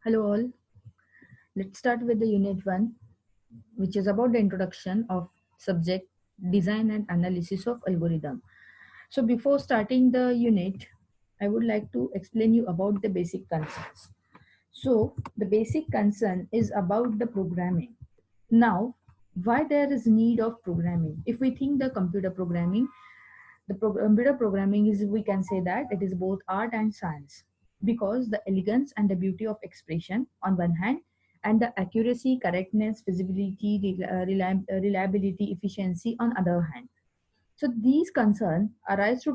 Hello all. Let's start with the unit 1, which is about the introduction of subject design and analysis of algorithm. So before starting the unit, I would like to explain you about the basic concerns. So the basic concern is about the programming. Now, why there is need of programming? If we think the computer programming, computer programming is, we can say that it is both art and science, because the elegance and the beauty of expression on one hand, and the accuracy, correctness, feasibility, reliability, efficiency on other hand. So these concerns arises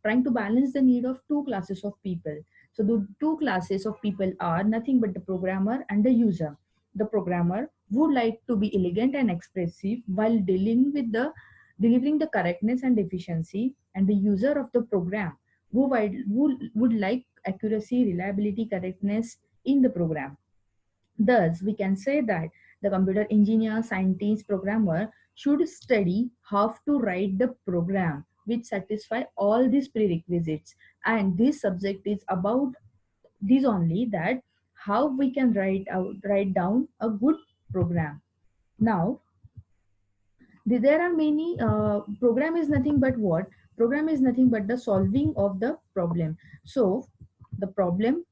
trying to balance the need of two classes of people. So the two classes of people are nothing but the programmer and the user. The programmer would like to be elegant and expressive while dealing with the delivering the correctness and efficiency, and the user of the program would like accuracy, reliability, correctness in the program. Thus, we can say that the computer engineer, scientist, programmer should study how to write the program which satisfy all these prerequisites. And this subject is about this only, that how we can write down a good program. Now, there are many program is nothing but what? Program is nothing but the solving of the problem. So the problem,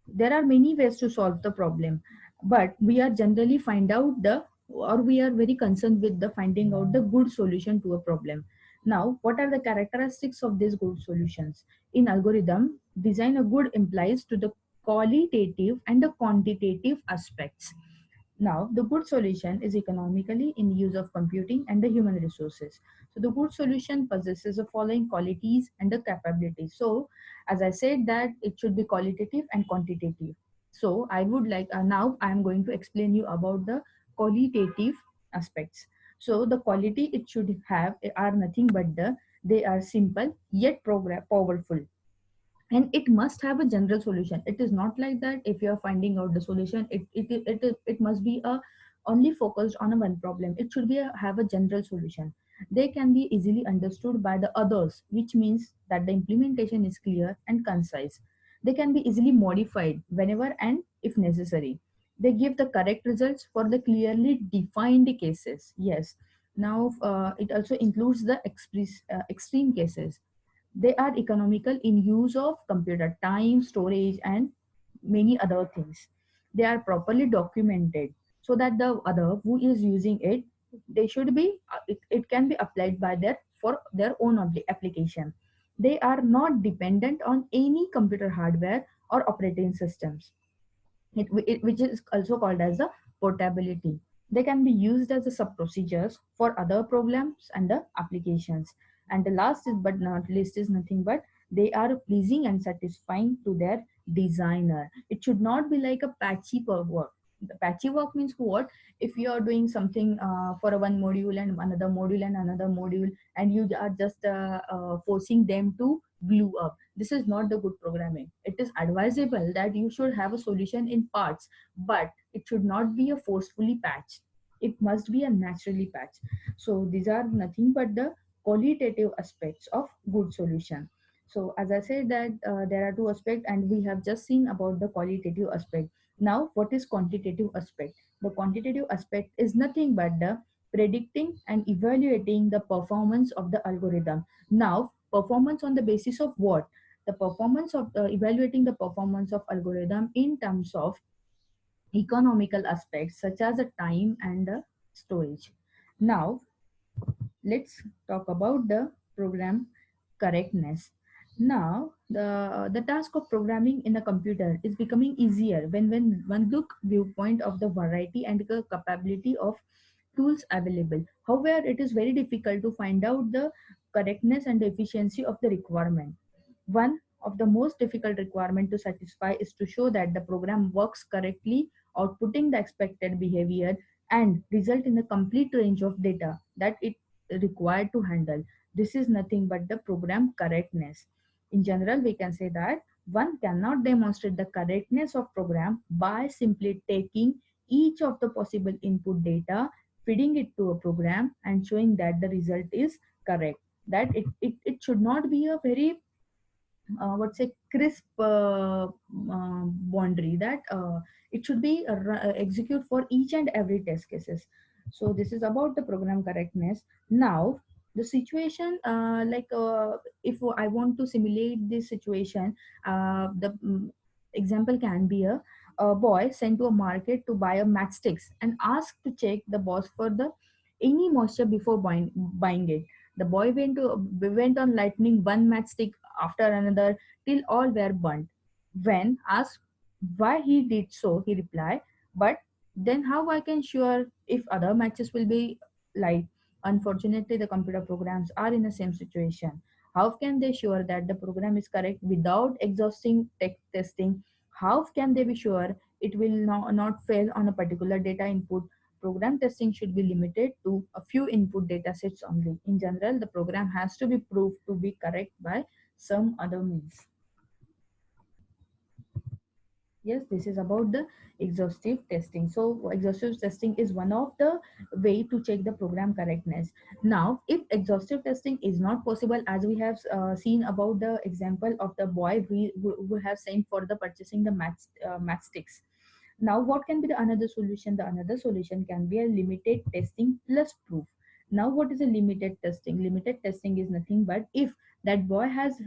there are many ways to solve the problem, but we are generally find out the, or we are very concerned with the finding out the good solution to a problem. Now, what are the characteristics of these good solutions? In algorithm design, a good implies to the qualitative and the quantitative aspects. Now, the good solution is economically in use of computing and the human resources. So the good solution possesses the following qualities and the capabilities. So as I said that it should be qualitative and quantitative. So I would like, now I am going to explain you about the qualitative aspects. So the quality it should have are nothing but they are simple yet powerful, and it must have a general solution. It is not like that if you are finding out the solution, it must be a only focused on a one problem. It should be have a general solution. They can be easily understood by the others, which means that the implementation is clear and concise. They can be easily modified whenever and if necessary. They give the correct results for the clearly defined cases. Yes. Now, it also includes the extreme cases. They are economical in use of computer time, storage, and many other things. They are properly documented so that the other who is using it, they should be, it can be applied by their for their own application. They are not dependent on any computer hardware or operating systems, which is also called as the portability. They can be used as a sub procedures for other programs and the applications. And the last is but not least is nothing but they are pleasing and satisfying to their designer. It should not be like a patchy work. The patchy work means what? If you are doing something for a one module and another module, and you are just forcing them to glue up, this is not the good programming. It is advisable that you should have a solution in parts, but it should not be a forcefully patched. It must be a naturally patched. So these are nothing but the qualitative aspects of good solution. So as I said that there are two aspects, and we have just seen about the qualitative aspect. Now, what is quantitative aspect? The quantitative aspect is nothing but the predicting and evaluating the performance of the algorithm. Now, performance on the basis of what? The performance of evaluating the performance of algorithm in terms of economical aspects such as the time and the storage. Now, let's talk about the program correctness. Now, the task of programming in a computer is becoming easier when one look viewpoint of the variety and the capability of tools available. However, it is very difficult to find out the correctness and the efficiency of the requirement. One of the most difficult requirement to satisfy is to show that the program works correctly, outputting the expected behavior and result in a complete range of data that it required to handle. This is nothing but the program correctness. In general, we can say that one cannot demonstrate the correctness of program by simply taking each of the possible input data, feeding it to a program and showing that the result is correct. That it should not be a very what's a crisp boundary that it should be execute for each and every test cases. So this is about the program correctness. Now the situation, if I want to simulate this situation, the example can be a boy sent to a market to buy a matchsticks and asked to check the box for the any moisture before buying it. The boy went on lighting one matchstick after another till all were burnt. When asked why he did so, he replied, "But then how I can sure if other matches will be light?" Unfortunately, the computer programs are in the same situation. How can they sure that the program is correct without exhausting tech testing? How can they be sure it will not fail on a particular data input? Program testing should be limited to a few input data sets only. In general, the program has to be proved to be correct by some other means. Yes, this is about the exhaustive testing. So exhaustive testing is one of the way to check the program correctness. Now if exhaustive testing is not possible, as we have seen about the example of the boy who have sent for the purchasing the matchsticks. Now what can be the another solution? The another solution can be a limited testing plus proof. Now what is a limited testing? Limited testing is nothing but if that boy has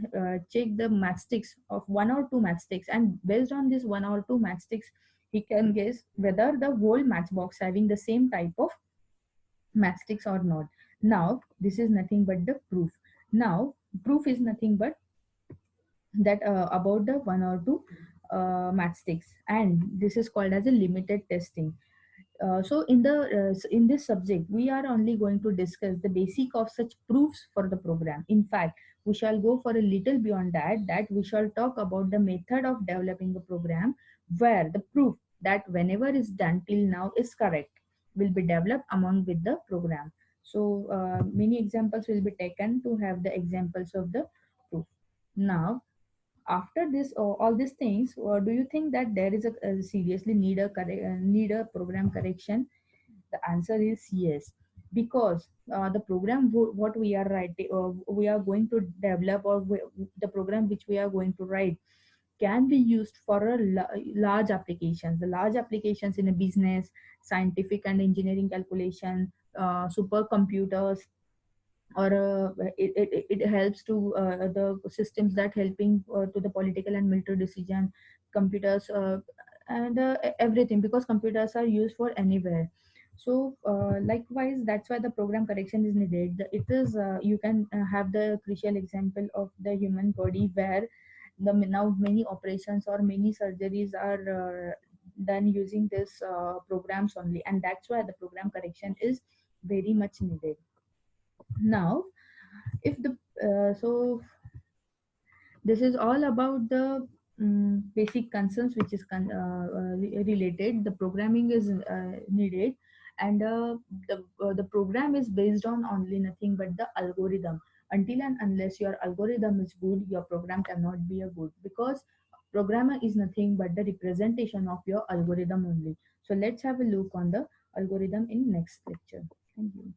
checked the matchsticks of one or two matchsticks, and based on this one or two matchsticks he can guess whether the whole matchbox having the same type of matchsticks or not. Now this is nothing but the proof. Now proof is nothing but that about the one or two matchsticks, and this is called as a limited testing. So in this subject we are only going to discuss the basic of such proofs for the program. In fact, we shall go for a little beyond that we shall talk about the method of developing a program where the proof that whenever is done till now is correct will be developed among with the program. So many examples will be taken to have the examples of the proof. Now after this all these things, do you think that there is a seriously need a program correction? The answer is yes, because the program what we are writing, we are going to develop, or the program which we are going to write can be used for a large applications. The large applications in a business, scientific and engineering calculation, supercomputers, or it helps to the systems that helping to the political and military decision, computers, and everything, because computers are used for anywhere. So likewise, that's why the program correction is needed. It is you can have the crucial example of the human body, where now many operations or many surgeries are done using this programs only, and that's why the program correction is very much needed. Now if the so this is all about the basic concerns which is related. The programming is needed, and the program is based on only nothing but the algorithm. Until and unless your algorithm is good, your program cannot be a good, because programmer is nothing but the representation of your algorithm only. So let's have a look on the algorithm in next lecture. Thank you.